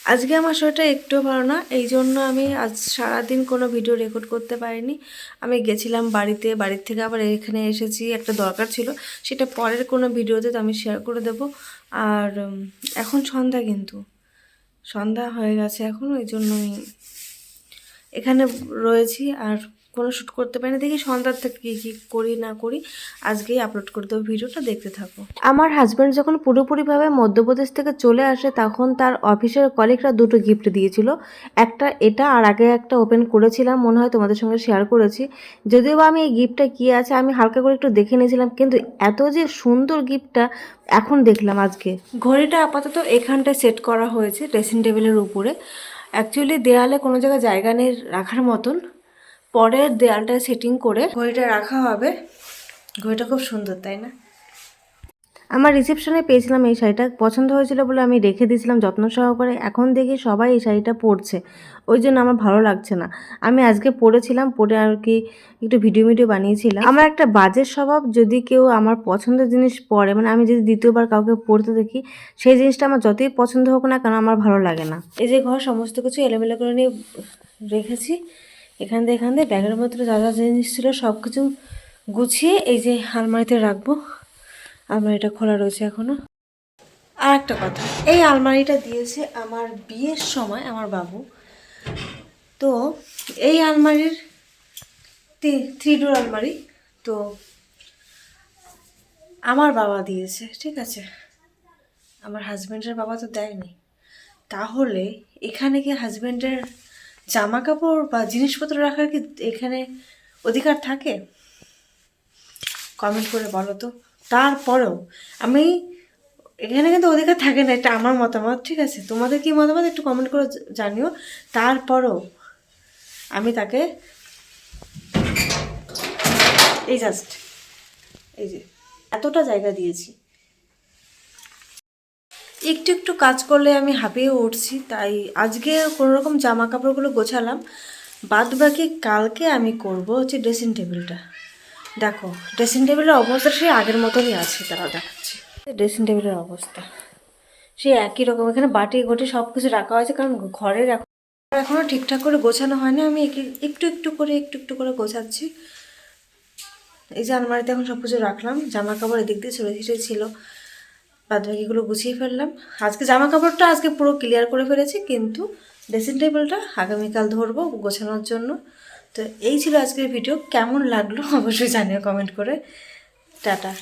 আজকে আমার শরীরটা একটুও ভালো না, এই জন্য আমি আজ সারাদিন কোনো ভিডিও রেকর্ড করতে পারিনি। আমি গেছিলাম বাড়ির থেকে আবার এখানে এসেছি, একটা দরকার ছিল, সেটা পরের কোনো ভিডিওতে তো আমি শেয়ার করে দেব। আর এখন সন্ধ্যা, কিন্তু সন্ধ্যা হয়ে গেছে এখন, ওই জন্য আমি এখানে রয়েছি আর কোনো শ্যুট করতে পারি না। দেখি সন্ধ্যার থেকে কী করি না করি আজকেই আপলোড করে দেবো, ভিডিওটা দেখতে থাকো। আমার হাজব্যান্ড যখন পুরোপুরিভাবে মধ্যপ্রদেশ থেকে চলে আসে তখন তার অফিসের কলিগরা দুটো গিফট দিয়েছিল, একটা এটা আর আগে একটা ওপেন করেছিলাম, মনে হয় তোমাদের সঙ্গে শেয়ার করেছি। যদিও বা আমি এই গিফটটা কী আছে আমি হালকা করে একটু দেখে নিয়েছিলাম, কিন্তু এত যে সুন্দর গিফটটা এখন দেখলাম আজকে। ঘড়িটা আপাতত এখানটায় সেট করা হয়েছে ড্রেসিং টেবিলের উপরে। অ্যাকচুয়ালি দেয়ালে কোনো জায়গায় জায়গা নেই রাখার মতন, পরের দেয়ালটা সেটিং করে ঘড়িটা রাখা হবে। ঘড়িটা খুব সুন্দর, তাই না? আমার রিসেপশনে পেয়েছিলাম এই শাড়িটা, পছন্দ হয়েছিল বলে আমি রেখে দিয়েছিলাম যত্ন সহকারে। এখন দেখি সবাই এই শাড়িটা পরছে, ওই জন্য আমার ভালো লাগছে না। আমি আজকে পরেছিলাম, পরে আর কি একটু ভিডিও বানিয়েছিলাম। আমার একটা বাজে স্বভাব, যদি কেউ আমার পছন্দের জিনিস পরে, মানে আমি যদি দ্বিতীয়বার কাউকে পরতে দেখি, সেই জিনিসটা আমার যতই পছন্দ হোক না কেন আমার ভালো লাগে না। এই যে ঘর সমস্ত কিছু এলোমেলো করে নিয়ে রেখেছি, এখান দিয়ে ব্যাগের মধ্যে যা যা জিনিস ছিল সব কিছু গুছিয়ে এই যে আলমারিতে রাখবো। আলমারিটা খোলা রয়েছে এখনো। আর একটা কথা, এই আলমারিটা দিয়েছে আমার বিয়ের সময় আমার বাবু। তো এই আলমারির 3 ডোর আলমারি তো আমার বাবা দিয়েছে, ঠিক আছে, আমার হাজব্যান্ডের বাবা তো দেয়নি। তাহলে এখানে কি হাজব্যান্ডের জামা কাপড় বা জিনিসপত্র রাখার কি এখানে অধিকার থাকে? কমেন্ট করে বলো তো। তারপরেও আমি, এখানে কিন্তু অধিকার থাকে না, এটা আমার মতামত, ঠিক আছে? তোমাদের কি মতামত একটু কমেন্ট করে জানিও। তারপরও আমি তাকে এই জাস্ট এই যে এতটা জায়গা দিয়েছি। একটু একটু কাজ করলে আমি হাঁপিয়ে উঠছি, তাই আজকে কোনোরকম জামা কাপড়গুলো গোছালাম। বাদ বাকি কালকে আমি করব হচ্ছে ড্রেসিং টেবিলটা। দেখো ড্রেসিং টেবিলের অবস্থা সেই আগের মতনই আছে, তারা দেখাচ্ছে ড্রেসিং টেবিলের অবস্থা সেই একই রকম। এখানে বাটি ঘটি সব কিছু রাখা হয়েছে, কারণ ঘরের এখনও ঠিকঠাক করে গোছানো হয় না। আমি একটু একটু করে গোছাচ্ছি। এই যে আলমারিতে এখন সব কিছু রাখলাম, জামা কাপড় এদিক দিয়ে ছিঁড়ে ছিল, বাদ বাকিগুলো গুছিয়ে ফেললাম। আজকে জামা কাপড়টা আজকে পুরো ক্লিয়ার করে ফেলেছি, কিন্তু ড্রেসিং টেবিলটা আগামীকাল ধরবো গোছানোর জন্য। তো এই ছিল আজকের ভিডিও, কেমন লাগলো অবশ্যই জানিও কমেন্ট করে। টাটা।